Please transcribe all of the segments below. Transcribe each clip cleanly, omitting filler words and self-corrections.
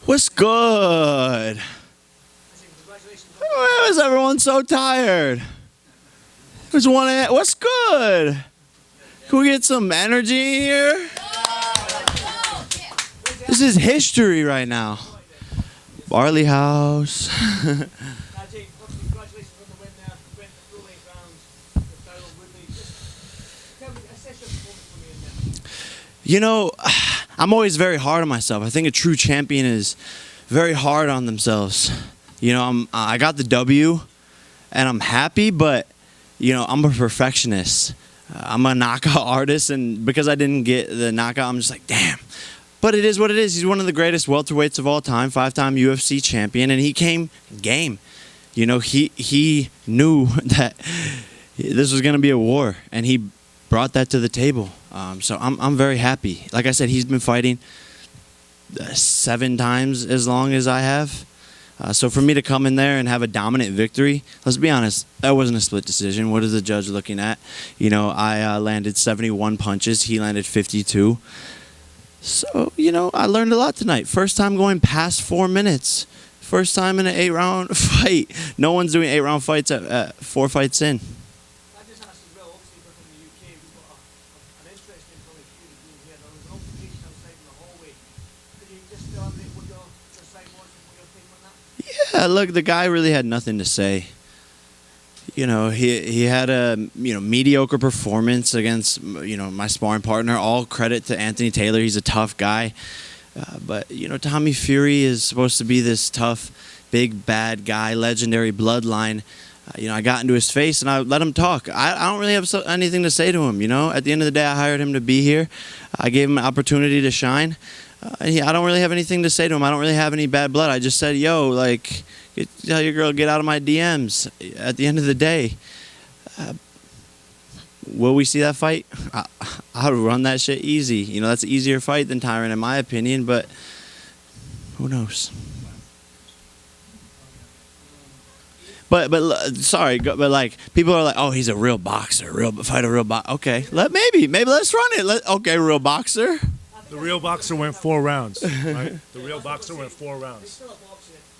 What's good? Why was everyone so tired? There's one. What's good? Can we get some energy here? This is history right now. Barley House. Congratulations on the win there. Went the full 8 rounds with Tyron Woodley. Just tell me, assess your performance for me in there. You know, I'm always very hard on myself. I think a true champion is very hard on themselves. You know, I got the W, and I'm happy, but, you know, I'm a perfectionist. I'm a knockout artist, and because I didn't get the knockout, I'm just like, damn. But it is what it is. He's one of the greatest welterweights of all time, 5-time UFC champion, and he came game. You know, he knew that this was going to be a war, and he brought that to the table. So I'm very happy. Like I said, he's been fighting 7 times as long as I have. So for me to come in there and have a dominant victory, let's be honest, that wasn't a split decision. What is the judge looking at? You know, I landed 71 punches. He landed 52. So, you know, I learned a lot tonight. First time going past 4 minutes. First time in an 8-round fight. No one's doing 8-round fights at 4 fights in. I just asked as well, obviously we're from the UK, we've got an interesting probably few of you here. There was an altercation outside in the hallway. Could you just elaborate what your side was and what your opinion on that? Yeah, look, the guy really had nothing to say. You know, he had a mediocre performance against my sparring partner. All credit to Anthony Taylor. He's a tough guy. But Tommy Fury is supposed to be this tough, big bad guy, legendary bloodline. I got into his face and I let him talk. I don't really have anything to say to him. At the end of the day, I hired him to be here. I gave him an opportunity to shine. I don't really have anything to say to him. I don't really have any bad blood. I just said, yo, like, tell your girl, get out of my DMs. At the end of the day, will we see that fight? I'll run that shit easy. That's an easier fight than Tyron, in my opinion, but who knows? But sorry, but like people are like, oh, he's a real boxer, fight a real boxer. Okay, maybe let's run it. Okay, real boxer. The real boxer went 4 rounds, right? The real boxer went 4 rounds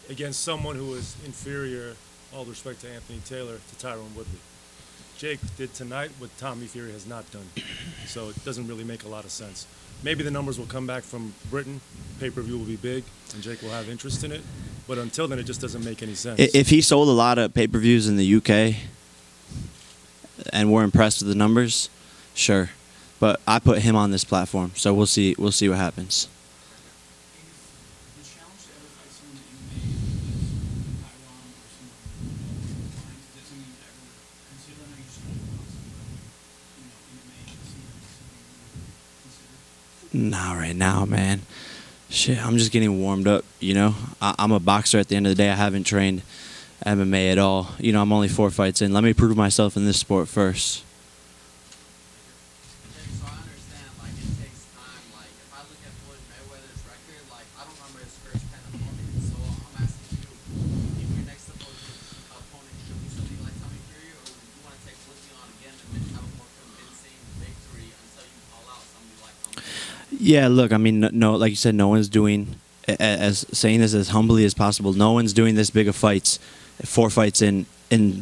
against someone who was inferior, all respect to Anthony Taylor, to Tyron Woodley. Jake did tonight what Tommy Fury has not done, so it doesn't really make a lot of sense. Maybe the numbers will come back from Britain, pay-per-view will be big, and Jake will have interest in it, but until then, it just doesn't make any sense. If he sold a lot of pay-per-views in the UK and we're impressed with the numbers, sure. But I put him on this platform, so we'll see what happens. Not right now, man. Shit, I'm just getting warmed up, I'm a boxer at the end of the day. I haven't trained MMA at all. I'm only 4 fights in. Let me prove myself in this sport first. Yeah, look, I mean, no, like you said, no one's doing, saying this as humbly as possible, no one's doing this big of fights, 4 fights in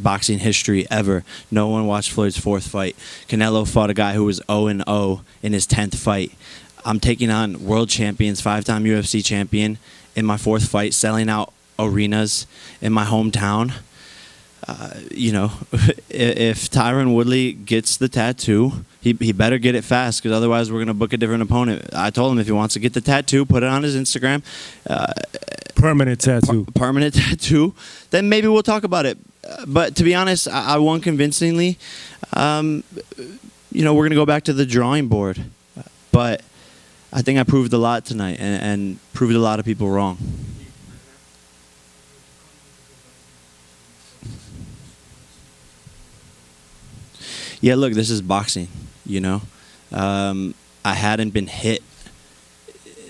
boxing history ever. No one watched Floyd's 4th fight. Canelo fought a guy who was 0-0 in his 10th fight. I'm taking on world champions, 5-time UFC champion in my 4th fight, selling out arenas in my hometown. If Tyron Woodley gets the tattoo, he better get it fast, because otherwise we're going to book a different opponent. I told him if he wants to get the tattoo, put it on his Instagram. Permanent tattoo. Permanent tattoo. Then maybe we'll talk about it. But to be honest, I won convincingly. We're going to go back to the drawing board. But I think I proved a lot tonight and proved a lot of people wrong. Yeah, look, this is boxing, I hadn't been hit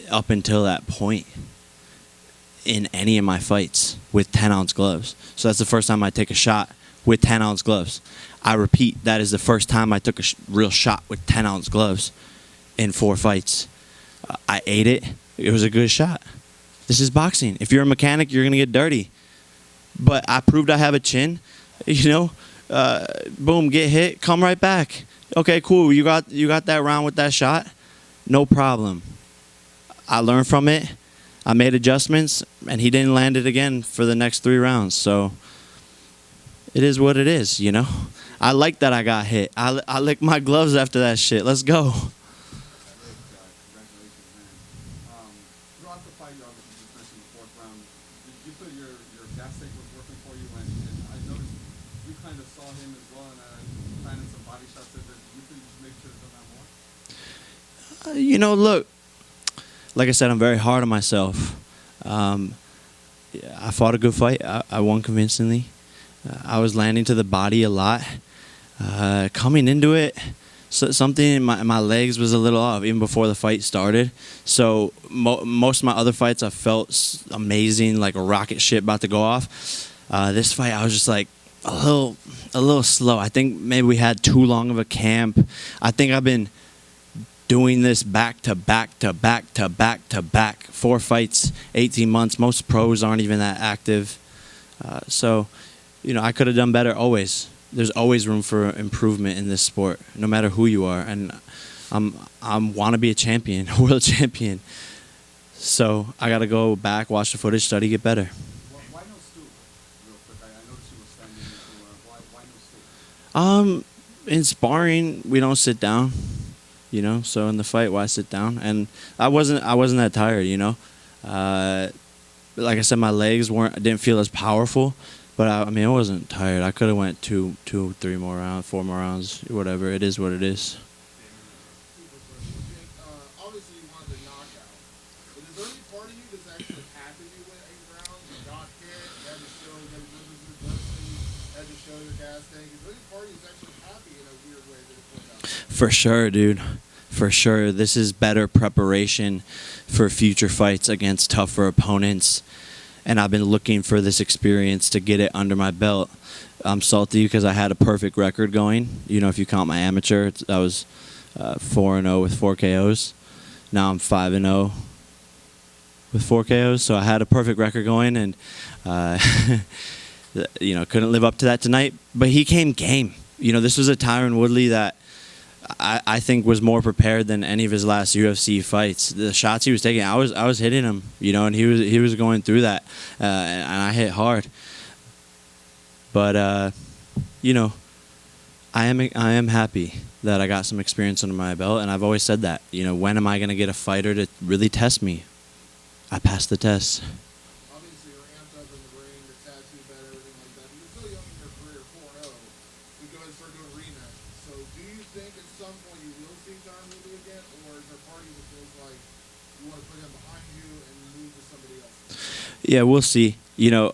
up until that point in any of my fights with 10-ounce gloves. So that's the first time I take a shot with 10-ounce gloves. I repeat, that is the first time I took a real shot with 10-ounce gloves in 4 fights. I ate it. It was a good shot. This is boxing. If you're a mechanic, you're gonna get dirty. But I proved I have a chin. You know, boom, get hit, come right back. Okay, cool. You got that round with that shot. No problem. I learned from it. I made adjustments, and he didn't land it again for the next 3 rounds. So it is what it is, you know. I like that I got hit. I licked my gloves after that shit. Let's go. Congratulations, man. Throughout the fight, you obviously just mentioned the 4th round. Did you feel your gas tank was working for you? And I noticed you kind of saw him as well and planted some body shots. Do you feel you maybe should have done that more? You know, look, like I said, I'm very hard on myself. I fought a good fight. I won convincingly. I was landing to the body a lot. Coming into it, something in my legs was a little off even before the fight started. So most of my other fights, I felt amazing, like a rocket ship about to go off. This fight, I was just like a little slow. I think maybe we had too long of a camp. I think I've been doing this back to back to back to back to back. 4 fights, 18 months. Most pros aren't even that active. So, you know, I could have done better always. There's always room for improvement in this sport, no matter who you are. And I want to be a champion, a world champion. So I got to go back, watch the footage, study, get better. Why no stoop? Real quick, I noticed you were standing. Why no stoop? In sparring, we don't sit down, you know. So in the fight, why sit down? And I wasn't that tired, you know. Like I said, my legs didn't feel as powerful. But I mean, I wasn't tired. I could have went 2, 3 more rounds, 4 more rounds, whatever. It is what it is. Obviously, you wanted the knockout. But is there any part of you that's actually happy you went 8 rounds? You got hit, you had to show you got adversity, had to show your gas tank. Is there any part of you that's actually happy in a weird way that it played out? For sure, dude. For sure. This is better preparation for future fights against tougher opponents. And I've been looking for this experience to get it under my belt. I'm salty because I had a perfect record going. You know, if you count my amateur, I was 4-0 with 4 KOs. Now I'm 5-0 with 4 KOs. So I had a perfect record going, and you know, couldn't live up to that tonight. But he came game. You know, this was a Tyron Woodley that I think was more prepared than any of his last UFC fights. The shots he was taking, I was hitting him, you know, and he was going through that, and I hit hard. But you know, I am happy that I got some experience under my belt, and I've always said that. You know, when am I going to get a fighter to really test me? I passed the test. Obviously, you're amped up in the ring, the tattoo better, everything like that. But you're still young in your career, 4-0. You go and start doing rematches. So do you think at some point you will see Tyron Woodley again, or is there a part of you that feels like you want to put him behind you and move to somebody else? Yeah, we'll see. You know,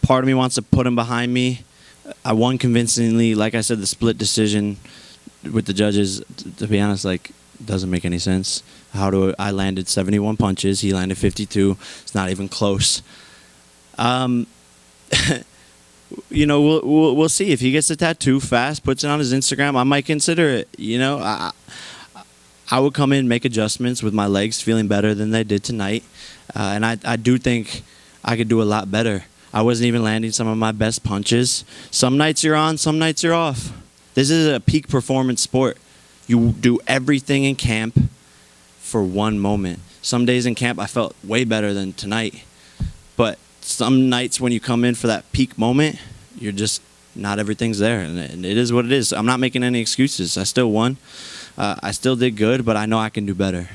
part of me wants to put him behind me. I won convincingly. Like I said, the split decision with the judges, to be honest, like, doesn't make any sense. I landed 71 punches. He landed 52. It's not even close. You know, we'll see. If he gets the tattoo fast, puts it on his Instagram, I might consider it. You know, I would come in, make adjustments with my legs feeling better than they did tonight. And I do think I could do a lot better. I wasn't even landing some of my best punches. Some nights you're on, some nights you're off. This is a peak performance sport. You do everything in camp for one moment. Some days in camp I felt way better than tonight. But some nights when you come in for that peak moment, you're just, not everything's there. And it is what it is. I'm not making any excuses. I still won. I still did good, but I know I can do better.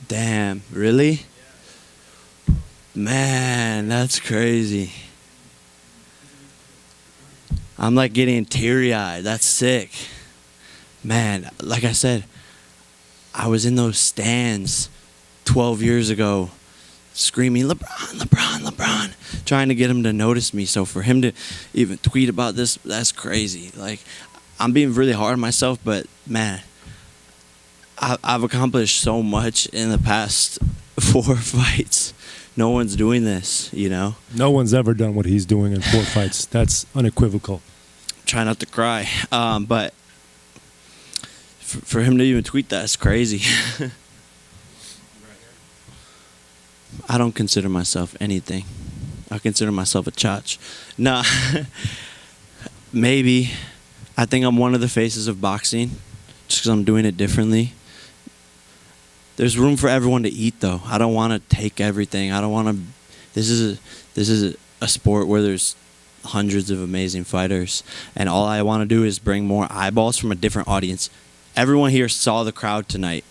Damn, really? Man, that's crazy. I'm like getting teary-eyed. That's sick. Man, like I said, I was in those stands 12 years ago screaming, LeBron, LeBron, LeBron, trying to get him to notice me. So for him to even tweet about this, that's crazy. Like, I'm being really hard on myself, but man, I've accomplished so much in the past 4 fights. No one's doing this, you know? No one's ever done what he's doing in 4 fights. That's unequivocal. Try not to cry. But For him to even tweet that is crazy. I don't consider myself anything. I consider myself a chotch. Nah, maybe. I think I'm one of the faces of boxing just because I'm doing it differently. There's room for everyone to eat, though. I don't want to take everything. I don't want to. This is a sport where there's hundreds of amazing fighters, and all I want to do is bring more eyeballs from a different audience. Everyone here saw the crowd tonight.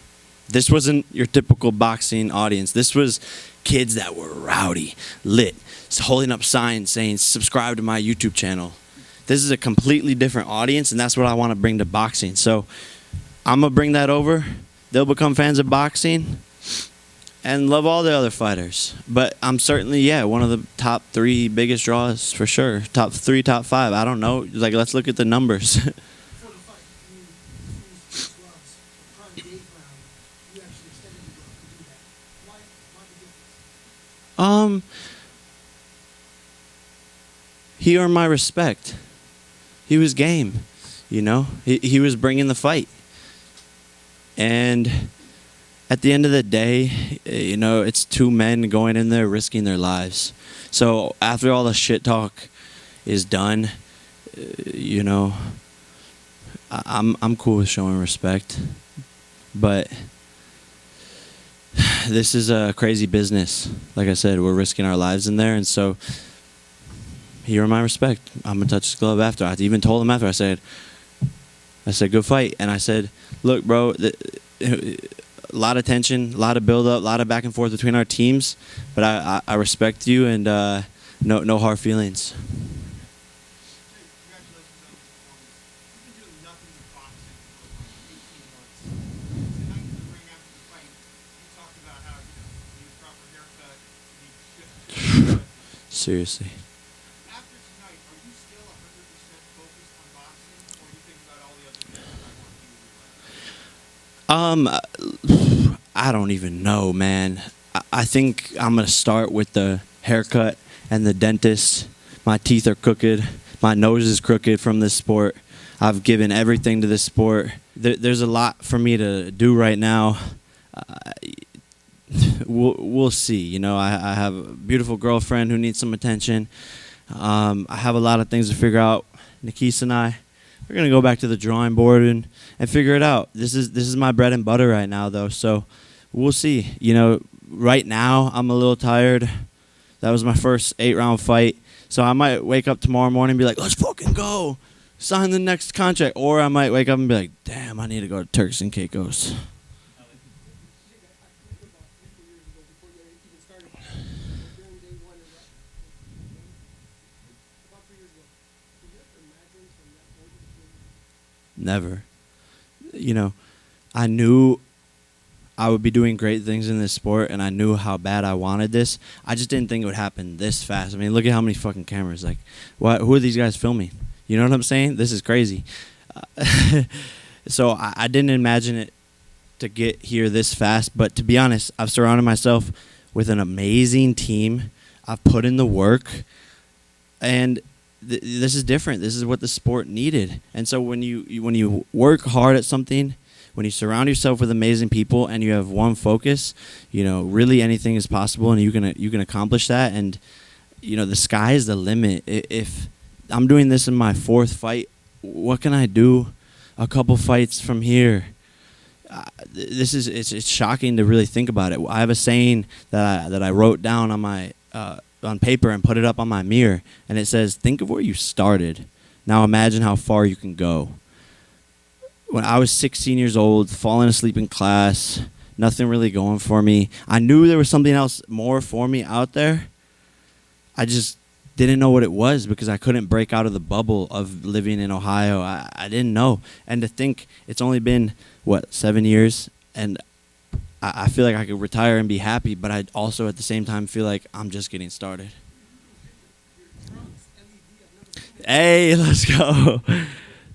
This wasn't your typical boxing audience. This was kids that were rowdy, lit, holding up signs saying, subscribe to my YouTube channel. This is a completely different audience, and that's what I want to bring to boxing. So I'm going to bring that over. They'll become fans of boxing and love all the other fighters. But I'm certainly, one of the top 3 biggest draws for sure. Top 3, top 5. I don't know. Like, let's look at the numbers. Before the fight, you refused gloves. Upon the 8th round, you actually extended the glove to do that. Why the difference? He earned my respect. He was game, you know. He was bringing the fight. And at the end of the day, you know, it's 2 men going in there risking their lives. So after all the shit talk is done, you know, I'm cool with showing respect. But this is a crazy business. Like I said, we're risking our lives in there, and so he earned my respect. I'm gonna touch his glove after. I even told him after. I said, good fight. And I said, look, bro, a lot of tension, a lot of build up, a lot of back and forth between our teams, but I respect you, and no hard feelings. Seriously. After tonight, are you still 100% focused on boxing, or you think about all the other things you want to do? I don't even know, man. I think I'm gonna start with the haircut and the dentist. My teeth are crooked. My nose is crooked from this sport. I've given everything to this sport. There's a lot for me to do right now. We'll see. You know, I have a beautiful girlfriend who needs some attention. I have a lot of things to figure out. Nikisa and I, we're gonna go back to the drawing board and figure it out. This is my bread and butter right now, though. So we'll see. You know, right now I'm a little tired. That was my first 8-round fight. So I might wake up tomorrow morning and be like, let's fucking go, sign the next contract. Or I might wake up and be like, damn, I need to go to Turks and Caicos. Never. You know, I knew I would be doing great things in this sport, and I knew how bad I wanted this. I just didn't think it would happen this fast. I mean, look at how many fucking cameras. Like, who are these guys filming? You know what I'm saying? This is crazy. So I didn't imagine it to get here this fast. But to be honest, I've surrounded myself with an amazing team. I've put in the work, and this is different. This is what the sport needed. And so when you work hard at something, when you surround yourself with amazing people and you have one focus, you know, really anything is possible, and you can accomplish that. And you know, the sky is the limit. If I'm doing this in my 4th fight, what can I do a couple fights from here? It's shocking to really think about it. I have a saying that I wrote down on my on paper and put it up on my mirror, and it says, think of where you started. Now imagine how far you can go. When I was 16 years old, falling asleep in class, nothing really going for me. I knew there was something else more for me out there. I just didn't know what it was because I couldn't break out of the bubble of living in Ohio. I didn't know. And to think it's only been, 7 years, and I feel like I could retire and be happy, but I also at the same time feel like I'm just getting started. Hey, let's go.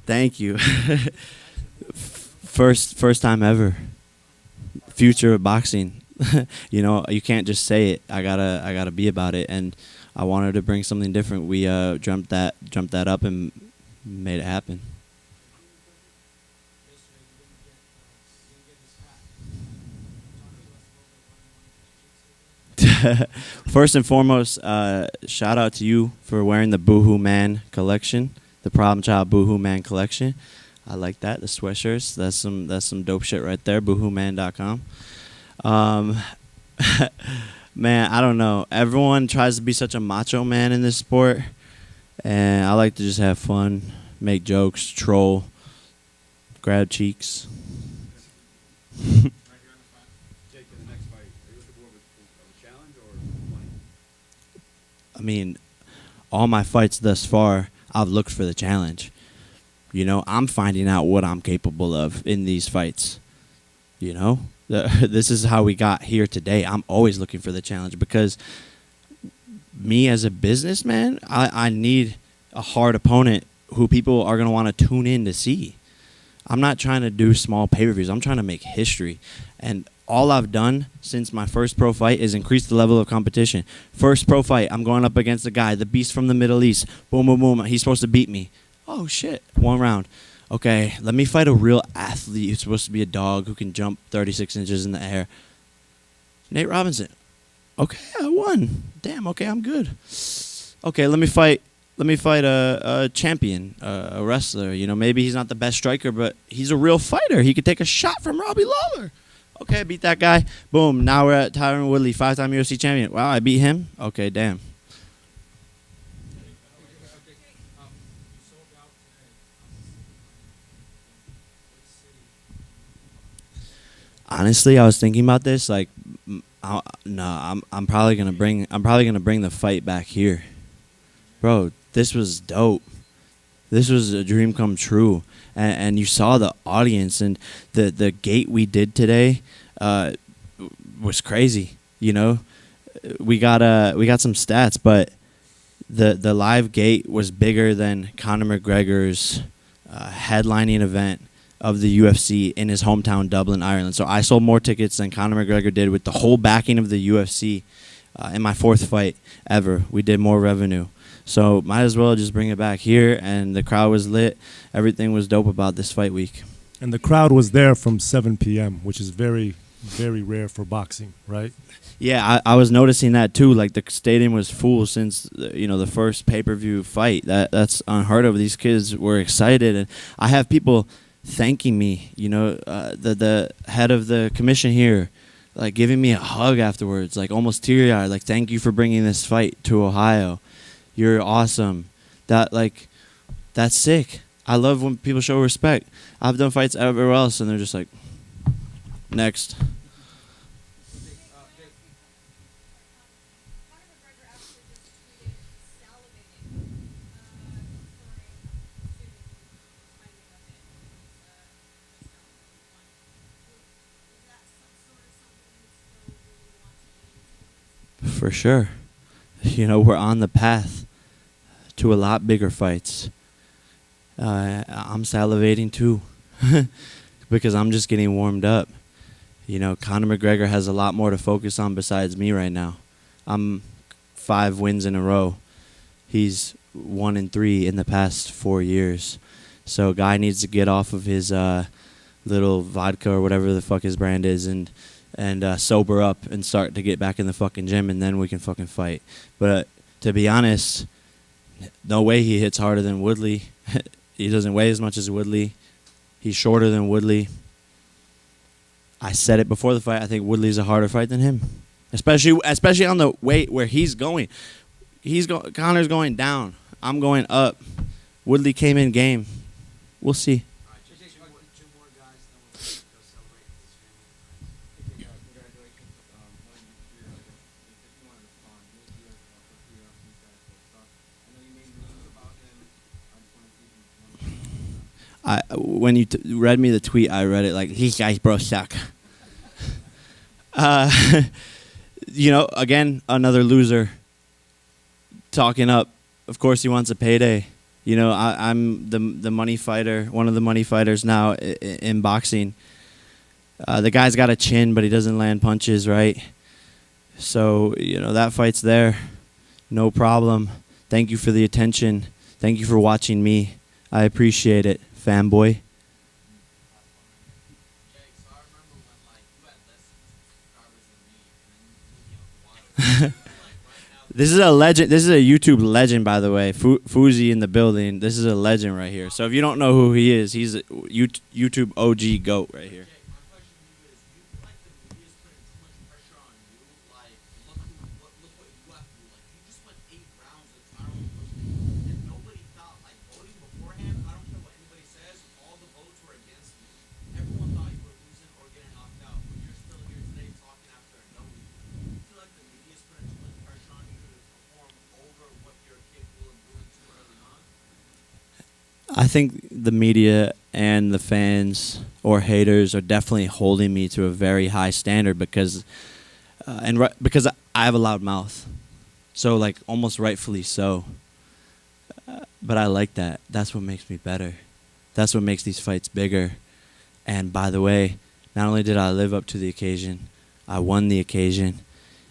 Thank you. First time ever. Future of boxing. You know, you can't just say it. I gotta be about it, and I wanted to bring something different. We dreamt that up and made it happen. First and foremost, shout out to you for wearing the Boohoo Man collection, the Problem Child Boohoo Man collection. I like that. The sweatshirts. That's some dope shit right there. BoohooMan.com. Man, I don't know. Everyone tries to be such a macho man in this sport, and I like to just have fun, make jokes, troll, grab cheeks. Right here on the front. Jake, in the next fight, are you looking for a challenge or money? I mean, all my fights thus far, I've looked for the challenge. You know, I'm finding out what I'm capable of in these fights. You know, this is how we got here today. I'm always looking for the challenge because me as a businessman, I need a hard opponent who people are going to want to tune in to see. I'm not trying to do small pay-per-views. I'm trying to make history. And all I've done since my first pro fight is increase the level of competition. First pro fight, I'm going up against a guy, the beast from the Middle East. Boom, boom, boom. He's supposed to beat me. Oh, shit. 1 round. Okay, let me fight a real athlete who's supposed to be a dog who can jump 36 inches in the air. Nate Robinson. Okay, I won. Damn, okay, I'm good. Okay, let me fight a champion, a wrestler. You know, maybe he's not the best striker, but he's a real fighter. He could take a shot from Robbie Lawler. Okay, I beat that guy. Boom, now we're at Tyron Woodley, 5-time UFC champion. Wow, I beat him? Okay, damn. Honestly, I was thinking about this. Like, I'm probably gonna bring the fight back here, bro. This was dope. This was a dream come true, and you saw the audience and the gate we did today was crazy. You know, we got some stats, but the live gate was bigger than Conor McGregor's headlining event of the UFC in his hometown, Dublin, Ireland. So I sold more tickets than Conor McGregor did with the whole backing of the UFC in my 4th fight ever. We did more revenue. So might as well just bring it back here, and the crowd was lit. Everything was dope about this fight week. And the crowd was there from 7 p.m., which is very, very rare for boxing, right? Yeah, I was noticing that too. Like, the stadium was full since the first pay-per-view fight. That's unheard of. These kids were excited, and I have people thanking me, the head of the commission here, like, giving me a hug afterwards, like, almost teary-eyed, like, thank you for bringing this fight to Ohio. You're awesome. That's sick. I love when people show respect. I've done fights everywhere else, and they're just like, next. For sure. We're on the path to a lot bigger fights. I'm salivating too because I'm just getting warmed up. Conor McGregor has a lot more to focus on besides me right now. I'm 5 wins in a row. He's 1-3 in the past 4 years. So guy needs to get off of his little vodka or whatever the fuck his brand is and sober up and start to get back in the fucking gym, and then we can fucking fight. But to be honest, no way he hits harder than Woodley. He doesn't weigh as much as Woodley. He's shorter than Woodley. I said it before the fight. I think Woodley's a harder fight than him, especially on the weight where he's going. Conor's going down. I'm going up. Woodley came in game. We'll see. When you read me the tweet, I read it like, these guys bro suck. Again, another loser talking up. Of course he wants a payday. I'm the money fighter, one of the money fighters now in boxing. The guy's got a chin, but he doesn't land punches, right? So, that fight's there. No problem. Thank you for the attention. Thank you for watching me. I appreciate it. Fanboy. Jake, so I remember when you had less subscribers than me, and then you moved me out the water. This is a legend. This is a YouTube legend, by the way. Fuzi in the building. This is a legend right here. So if you don't know who he is, he's a YouTube OG GOAT right here. Jake, my question to you is, you feel like the media's putting too much pressure on you? Like, look what you have to do. Like, you just went 8 rounds with Tyron Woodley, and nobody thought, like, voting beforehand, I don't care what anybody says, all the votes were against you. Everyone thought you were losing or getting knocked out, but you're still here today talking after a no lead. You feel like the media's putting too much pressure on you to perform over what you're capable of doing too early on? I think the media and the fans or haters are definitely holding me to a very high standard because because I have a loud mouth, so like almost rightfully so. But I like that. That's what makes me better. That's what makes these fights bigger. And by the way, not only did I live up to the occasion, I won the occasion.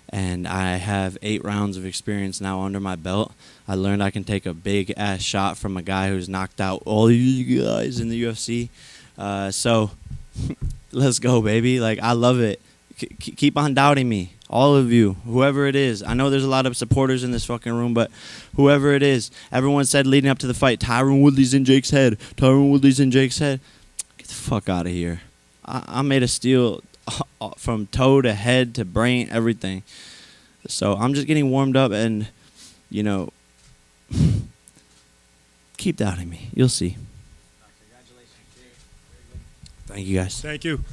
And I have 8 rounds of experience now under my belt. I learned I can take a big-ass shot from a guy who's knocked out all you guys in the UFC. So let's go, baby. Like, I love it. Keep on doubting me. All of you, whoever it is. I know there's a lot of supporters in this fucking room, but whoever it is, everyone said leading up to the fight, Tyron Woodley's in Jake's head. Tyron Woodley's in Jake's head. Get the fuck out of here. I'm made of steel from toe to head to brain, everything. So I'm just getting warmed up and, you know, keep doubting me. You'll see. Congratulations, Jake. Very good. Thank you, guys. Thank you.